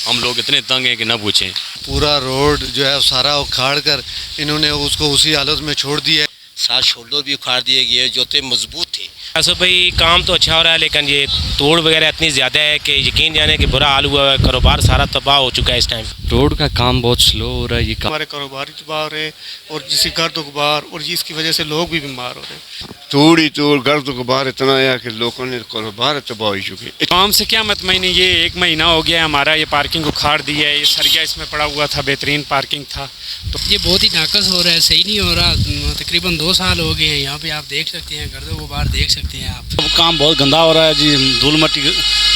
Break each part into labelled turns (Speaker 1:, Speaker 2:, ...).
Speaker 1: हम लोग इतने तंग हैं कि ना पूछें।
Speaker 2: पूरा रोड जो है सारा उखाड़ कर इन्होंने उसको उसी हालत में छोड़ दिया है।
Speaker 3: 7 शोल्डर भी उखाड़ दिए गए जो थे मजबूत थे।
Speaker 4: ऐसा भाई काम तो अच्छा हो रहा है, लेकिन ये तोड़ वगैरह इतनी ज़्यादा है कि यकीन जाने कि बुरा हाल हुआ है। कारोबार सारा तबाह हो चुका है इस टाइम।
Speaker 5: रोड का काम बहुत स्लो हो रहा है। ये
Speaker 6: हमारे कारोबार ही तबाह हो रहे हैं और जिसकी गर्द गुबार और जिसकी वजह से लोग भी बीमार हो रहे हैं।
Speaker 7: तूड़ गर्द गुबार इतना आया कि लोगों ने कारोबार तबाह हो चुके।
Speaker 8: काम से क्या मतमईन है, ये 1 महीना हो गया है हमारा, ये पार्किंग उखाड़ दी है। ये सरिया इसमें पड़ा हुआ था, बेहतरीन पार्किंग था।
Speaker 9: तो ये बहुत ही नाकस हो रहा है, सही नहीं हो रहा। तकरीबन 2 साल हो गए हैं यहाँ पे, आप देख सकते हैं, गर्द गुबार देख सकते हैं आप।
Speaker 10: काम बहुत गंदा हो रहा है जी। धूल मट्टी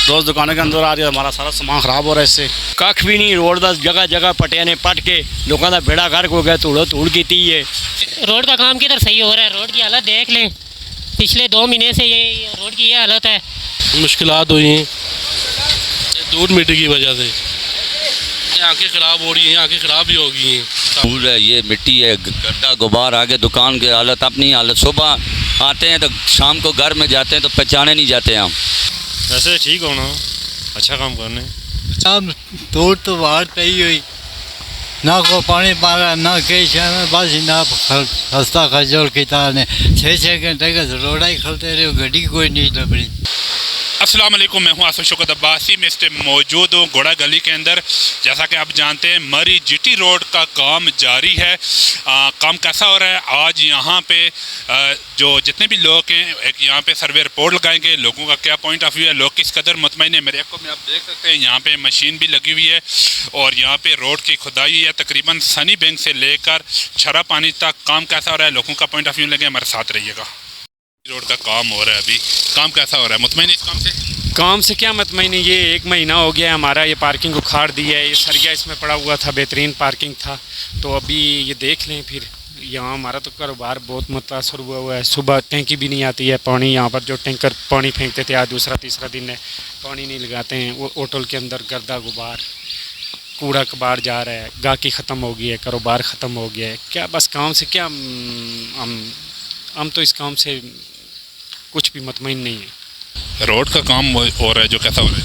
Speaker 10: रोज़ दुकानों के अंदर आ रही है, हमारा सारा सामान ख़राब हो रहा है इससे।
Speaker 4: कख भी नहीं, रोड का जगह जगह पटिया ने पट के लोगों का बेड़ा गर्क हो गया, धूड़ की थी। ये
Speaker 11: रोड का काम किधर सही हो रहा है, रोड की हालत देख लें। पिछले 2 महीने से ये रोड की ये हालत है।
Speaker 10: मुश्किलात हुई हैं धूल मिट्टी की वजह से। आँखें ख़राब हो रही हैं, आँखें ख़राब भी हो गई हैं।
Speaker 12: धूल है, ये मिट्टी है, गड्ढा गुबार आगे दुकान की हालत अपनी हालत। सुबह आते हैं तो शाम को घर में जाते हैं तो पहचाने नहीं जाते हम।
Speaker 1: वैसे ठीक होना, अच्छा काम करने।
Speaker 2: तोड़ तो बाहर पई हुई ना, को पानी पागा ना कई शहर बस ना हंसता खजोल किता ने 6 घंटे का रोड़ा ही खलते रहे, गड्डी कोई नहीं लग रही।
Speaker 13: अस्सलाम वालेकुम, मैं हूं आसिफ शौकत अब्बासी। मैं इस टाइम मौजूद हूँ घोड़ा गली के अंदर। जैसा कि आप जानते हैं मरी जीटी रोड का काम जारी है। काम कैसा हो रहा है, आज यहाँ पे जो जितने भी लोग हैं एक यहाँ पे सर्वे रिपोर्ट लगाएंगे। लोगों का क्या पॉइंट ऑफ व्यू है, लोग किस कदर मुतमईन है। मेरे को में आप देख सकते हैं यहाँ पे मशीन भी लगी हुई है और यहाँ पे रोड की खुदाई है। तकरीबन सनी बैंक से लेकर छरा पानी तक काम कैसा हो रहा है, लोगों का पॉइंट ऑफ व्यू लगे, हमारे साथ रहिएगा। रोड का काम हो रहा है, अभी काम कैसा हो रहा है, मुतमईन इस काम से?
Speaker 8: काम से क्या मतमईन है, ये 1 महीना हो गया है हमारा, ये पार्किंग उखाड़ दी है। ये सरिया इसमें पड़ा हुआ था, बेहतरीन पार्किंग था। तो अभी ये देख लें, फिर यहाँ हमारा तो कारोबार बहुत मुतासर हुआ है। सुबह टैंकी भी नहीं आती है पानी, यहाँ पर जो टैंकर पानी फेंकते थे आज दूसरा तीसरा दिन है, पानी नहीं लगाते हैं। वो होटल के अंदर गर्दा गुबार कूड़ा कबाड़ जा रहा है, गाहकी ख़त्म हो गई है, कारोबार ख़त्म हो गया है। क्या बस काम से क्या हम तो इस काम से कुछ भी मुतमईन नहीं है।
Speaker 13: रोड का काम हो रहा है जो कैसा हो रहा है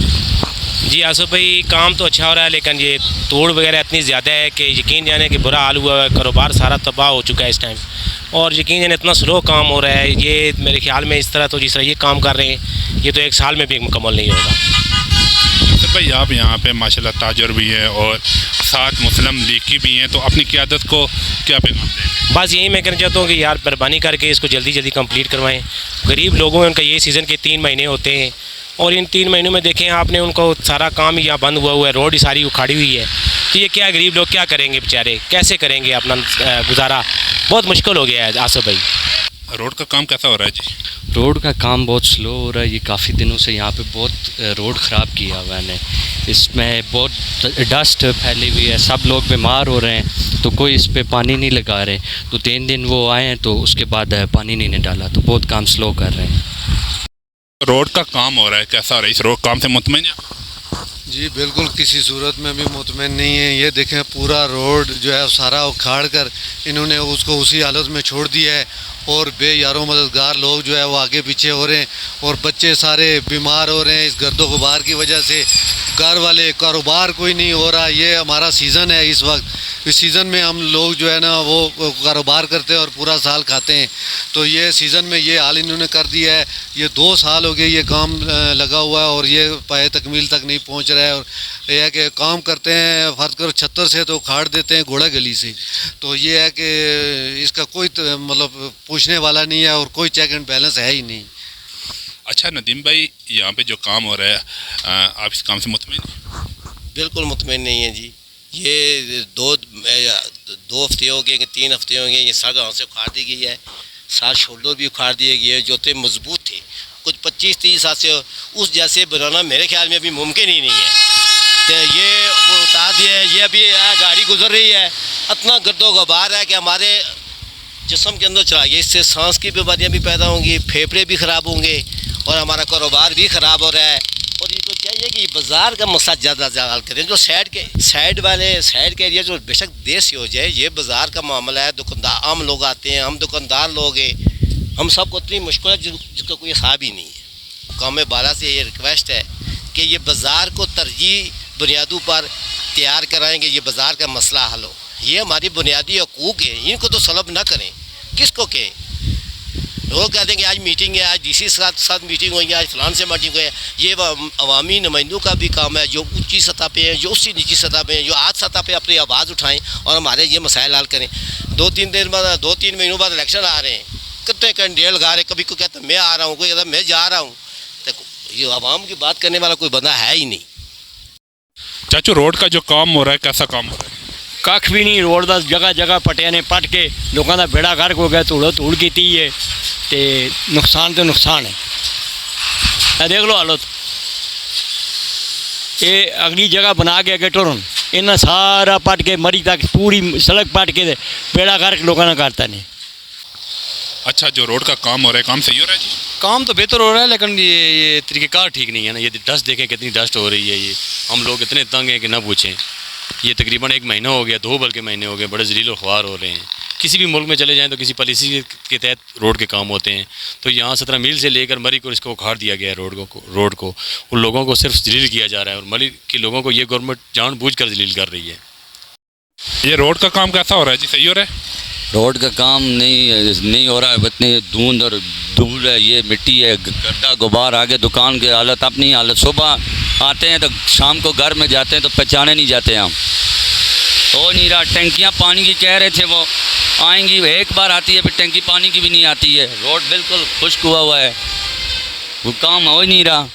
Speaker 4: जी आसफ भाई, काम तो अच्छा हो रहा है, लेकिन ये तोड़ वगैरह इतनी ज़्यादा है कि यकीन जाने कि बुरा हाल हुआ है। कारोबार सारा तबाह हो चुका है इस टाइम और यकीन जाने इतना स्लो काम हो रहा है। ये मेरे ख्याल में इस तरह तो जिस तरह ये काम कर रहे हैं, ये तो 1 साल में भी मुकम्मल नहीं होगा।
Speaker 13: सर भाई, आप यहाँ पे माशाल्लाह ताजर भी हैं और साथ मुस्लिम लीग की भी हैं, तो अपनी क़यादत को क्या पैगाम देंगे?
Speaker 4: बस यही मैं कहना चाहता हूँ कि यार मेहरबानी करके इसको जल्दी जल्दी कंप्लीट करवाएं। गरीब लोगों में उनका ये सीज़न के 3 महीने होते हैं और इन 3 महीनों में देखें आपने उनको सारा काम ही यहाँ बंद हुआ है, रोड ही सारी उखाड़ी हुई है। तो ये क्या गरीब लोग क्या करेंगे बेचारे, कैसे करेंगे अपना गुजारा? बहुत मुश्किल हो गया है आसफ भाई।
Speaker 13: रोड का काम कैसा हो रहा है जी?
Speaker 5: रोड का काम बहुत स्लो हो रहा है। ये काफ़ी दिनों से यहाँ पे बहुत रोड ख़राब किया हुआ है। इसमें बहुत डस्ट फैली हुई है, सब लोग बीमार हो रहे हैं, तो कोई इस पे पानी नहीं लगा रहे। तो 3 दिन वो आए हैं तो उसके बाद पानी नहीं डाला, तो बहुत काम स्लो कर रहे हैं।
Speaker 13: रोड का काम हो रहा है, कैसा हो रहा है, इस रोड काम से मुतमईन है?
Speaker 2: जी बिल्कुल किसी सूरत में भी मुतमईन नहीं है। ये देखें पूरा रोड जो है सारा उखाड़ कर इन्होंने उसको उसी हालत में छोड़ दिया है और बेयारों मददगार लोग जो है वो आगे पीछे हो रहे हैं और बच्चे सारे बीमार हो रहे हैं इस गर्दो गुबार की वजह से। घर वाले कारोबार कोई नहीं हो रहा। ये हमारा सीज़न है इस वक्त, इस सीज़न में हम लोग जो है ना वो कारोबार करते हैं और पूरा साल खाते हैं। तो ये सीज़न में ये हाल इन्होंने कर दिया है। ये 2 साल हो गए ये काम लगा हुआ है और ये पाए तकमील तक नहीं पहुंच रहा है। और यह है कि काम करते हैं फ़र्ज करो 76 से तो उखाड़ देते हैं घोड़ा गली से। तो ये है कि इसका कोई मतलब पूछने वाला नहीं है और कोई चेक एंड बैलेंस है ही नहीं।
Speaker 13: अच्छा नदीम भाई, यहाँ पे जो काम हो रहा है आप इस काम से मुतमईन हैं?
Speaker 3: बिल्कुल मुतमईन नहीं है जी। ये 2 हफ्ते हो गए, 3 हफ्ते हो गए, ये सड़क यहाँ से उखाड़ दी गई है। 7 शोल्डर भी उखाड़ दिए गए जो थे मजबूत थे। कुछ 25-30 साल से उस जैसे बनाना मेरे ख्याल में अभी मुमकिन ही नहीं है। तो ये वो उतार दिए, ये अभी गाड़ी गुजर रही है, इतना गर्दो गुबार है कि हमारे जिस्म के अंदर चला गया। इससे सांस की बीमारियाँ भी पैदा होंगी, फेफड़े भी ख़राब होंगे और हमारा कारोबार भी ख़राब हो रहा है। और ये तो चाहिए कि बाज़ार का मसला ज़्यादा हल करें। जो साइड के एरिया जो बेशक देश हो जाए, ये बाज़ार का मामला है। दुकानदार आम लोग आते हैं, हम दुकानदार लोग हैं, हम सबको इतनी मुश्किल है जिसका कोई हिसाब ही नहीं है। कौम बाला से ये रिक्वेस्ट है कि ये बाज़ार को तरजीह बुनियादों पर तैयार कराएंगे ये बाज़ार का मसला हल हो। ये हमारी बुनियादी हकूक़ है, इनको तो सलब ना करें। किसको कहें? लोग कहते हैं कि आज मीटिंग है, आज डीसी साथ मीटिंग हुई है, आज फलान से मीटिंग हुई है। ये अवामी नुमाइंदों का भी काम है, जो ऊंची सतह पे हैं, जो उससे नीची सतह पे हैं, जो आज सतह पे अपनी आवाज़ उठाएं और हमारे ये मसाइल हल करें। 2-3 महीनों बाद इलेक्शन आ रहे हैं, कितने कैंडिडेट लगा रहे हैं। कभी कोई कहता मैं आ रहा हूँ, कोई कहता मैं जा रहा हूँ। तो ये आवाम की बात करने वाला कोई बंदा है ही नहीं।
Speaker 13: चाचू, रोड का जो काम हो रहा है, कैसा काम हो रहा है?
Speaker 14: कख भी नहीं, रोड का जगह जगह पटिया ने पट के लोगों का बेड़ा गर्क हो गया, धूड़ो धूड़ की है। तो नुकसान तो नुकसान है। देख लो हालत, ये अगली जगह बना के अगे टुरन इन्हें सारा पट के मरी तक पूरी सड़क पट के बेड़ा गर्क लोगों ने करता नहीं।
Speaker 13: अच्छा, जो रोड का काम हो रहा है, काम सही हो रहा है जी?
Speaker 1: काम तो बेहतर हो रहा है, लेकिन ये तरीक़ेकार ठीक नहीं है ना। ये डस्ट देखें कितनी डस्ट हो रही है। ये हम लोग इतने तंग हैं कि ना पूछें। ये तकरीबन 1 महीना हो गया, 2 बल्कि महीने हो गए, बड़े ज़लील और ख्वार हो रहे हैं। किसी भी मुल्क में चले जाएं तो किसी पॉलिसी के तहत रोड के काम होते हैं। तो यहाँ 17 मील से लेकर मरी को इसको उखाड़ दिया गया है। रोड को उन लोगों को सिर्फ जलील किया जा रहा है, और मरी के लोगों को ये गवर्नमेंट जानबूझकर जलील कर रही है।
Speaker 13: ये रोड का काम कैसा हो रहा है जी? सही हो रहा है?
Speaker 12: रोड का काम नहीं हो रहा है। इतनी धुंध और धूल है, ये मिट्टी है, गड्ढा गुबार, आगे दुकान की हालत अपनी हालत। सुबह आते हैं तो शाम को घर में जाते हैं तो पहचाने नहीं जाते हम। हो नहीं रहा। टंकियाँ पानी की कह रहे थे वो आएंगी, एक बार आती है, फिर टंकी पानी की भी नहीं आती है। रोड बिल्कुल खुश्क हुआ है, वो काम हो ही नहीं रहा।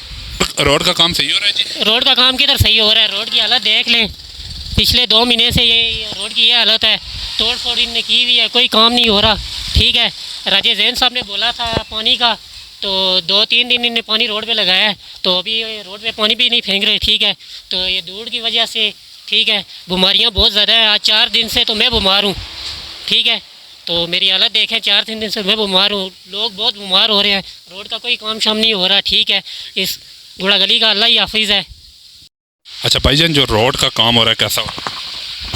Speaker 13: रोड का काम सही हो रहा है जी?
Speaker 11: रोड का काम किधर सही हो रहा है? रोड की हालत देख लें, पिछले 2 महीने से ये रोड की ये हालत है। तोड़ फोड़ इनने की हुई है, कोई काम नहीं हो रहा। ठीक है, राजे जैन साहब ने बोला था पानी का, तो 2-3 दिन इन्हें पानी रोड पे लगाया है, तो अभी रोड पे पानी भी नहीं फेंक रहे। ठीक है, तो ये धूड़ की वजह से, ठीक है, बीमारियां बहुत ज़्यादा है। आज 4 दिन से तो मैं बीमार हूँ। ठीक है, तो मेरी हालत देखें, 4-3 दिन से मैं बीमार हूँ। लोग बहुत बीमार हो रहे हैं। रोड का कोई काम शाम नहीं हो रहा। ठीक है, इस घोड़ा गली का अल्लाह ही हाफिज़ है।
Speaker 13: अच्छा भाईजान, जो रोड का काम हो रहा है, कैसा हो रहा है?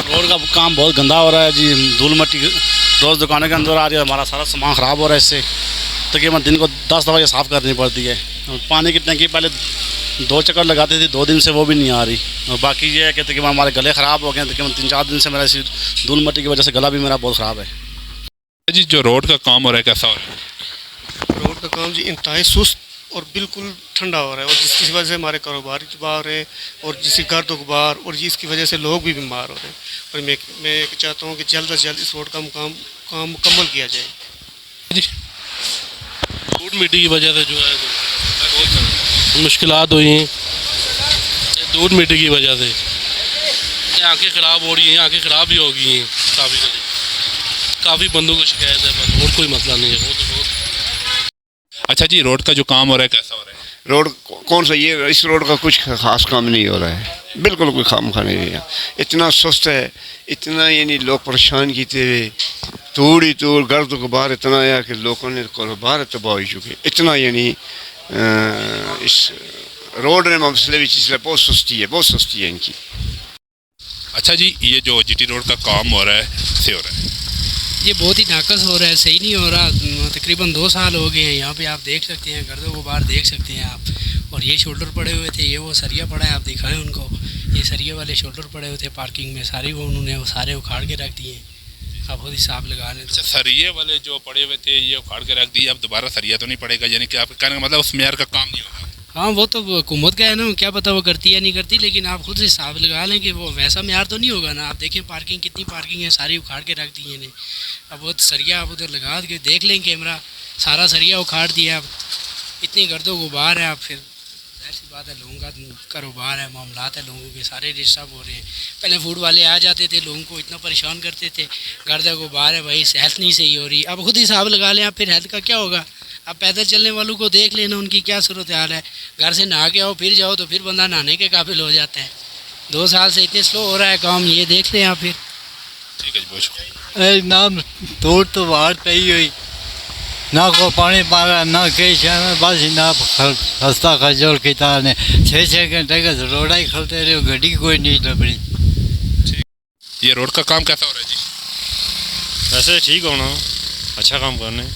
Speaker 10: रोड का काम बहुत गंदा हो रहा है जी। धूल मट्टी रोज़ दुकानों के अंदर आ रही है, हमारा सारा सामान ख़राब हो रहा है। इससे तकरीबन दिन को 10 दफ़ा ये साफ़ करनी पड़ती है। पानी की टंकी पहले 2 चक्कर लगाते थे, 2 दिन से वो भी नहीं आ रही। और बाकी ये है कि तकरीबन हमारे गले ख़राब हो गए। तकरीबन 3-4 दिन से मेरा इसी धूल मट्टी की वजह से गला भी मेरा बहुत ख़राब है
Speaker 13: जी। जो रोड का काम हो रहा है, कैसा हो रहा है?
Speaker 6: रोड का काम जी इंतहाई सुस्त और बिल्कुल ठंडा हो रहा है, और जिसकी वजह से हमारे कारोबार तबाह हो रहे हैं, और जिसकी गर्द गुबार, और जिसकी वजह से लोग भी बीमार हो रहे हैं। और मैं चाहता हूँ कि जल्द से जल्द इस रोड का काम मुकम्मल किया जाए
Speaker 13: जी।
Speaker 10: धूल मिट्टी की वजह से जो है मुश्किलात हुई हैं। धूल मिट्टी की वजह से आँखें ख़राब हो रही हैं, आँखें ख़राब भी हो गई हैं काफ़ी बंदों को शिकायत है, बस और कोई मसला नहीं है। वो तो बहुत।
Speaker 13: अच्छा जी, रोड का जो काम हो रहा है, कैसा हो रहा है?
Speaker 7: रोड कौन सा, ये इस रोड का कुछ ख़ास काम नहीं हो रहा है, बिल्कुल कोई काम खा नहीं है। इतना सुस्त है, इतना यानी लोग परेशान किए हुए, थोड़ी दूर गर्द गुबार इतना है कि लोगों ने कारोबार तबाह हो चुके। इतना यानी इस रोड ने मसले बहुत सुस्ती है इनकी।
Speaker 13: अच्छा जी, ये जो जीटी रोड का काम हो रहा है, कैसे हो रहा है?
Speaker 9: ये बहुत ही नाकस हो रहा है, सही नहीं हो रहा। तकरीबन 2 साल हो गए हैं। यहाँ पे आप देख सकते हैं, गर्दों को बाहर देख सकते हैं आप। और ये शोल्डर पड़े हुए थे, ये वो सरिया पड़ा है, आप दिखाएं उनको। ये सरिया वाले शोल्डर पड़े हुए थे पार्किंग में, सारे वो उन्होंने सारे उखाड़ के रख दिए। आप खुद हिसाब लगा लें।
Speaker 13: अच्छा, सरिये वाले जो पड़े हुए थे ये उखाड़ के रख दिए, अब दोबारा सरिया तो नहीं पड़ेगा? यानी कि आपके कहने का मतलब उस मेयर का काम नहीं होगा?
Speaker 9: हाँ, वो तो हुकूमत का है ना, क्या पता वो करती है नहीं करती, लेकिन आप खुद हिसाब लगा लें कि वो वैसा म्यार तो नहीं होगा ना। आप देखें पार्किंग, कितनी पार्किंग है, सारी उखाड़ के रख दी है। अब वो सरिया आप उधर लगा के देख लें, कैमरा सारा सरिया उखाड़ दिया। अब इतनी गर्दो गुबार है। आप फिर ऐसी बात है, लोगों का कारोबार है, मामलात है, लोगों के सारे डिस्टर्ब हो रहे हैं। पहले फूड वाले आ जाते थे, लोगों को इतना परेशान करते थे, गर्दा गुबार है भाई, हेल्थ नहीं सही हो रही। अब खुद हिसाब लगा लें आप, फिर हेल्थ का क्या होगा। अब पैदल चलने वालों को देख लेना, उनकी क्या सूरत हाल है। घर से नहा के आओ फिर जाओ तो फिर बंदा नहाने के काबिल हो जाता है। 2 साल से इतने स्लो हो रहा है काम, ये देख लें आप फिर।
Speaker 13: ठीक है जी, बहुत शुक्रिया।
Speaker 15: नाम तोड़ तो बाहर पई हुई, ना को पानी मारा, ना कई शहर बस ना खस्ता खजोल किता ने 6-6 घंटे का रोड़ा ही खलते रहे, गड्डी कोई नहीं लबड़ी।
Speaker 13: ये रोड का काम कैसा हो रहा है जी?
Speaker 1: वैसे ठीक होना, अच्छा काम करने।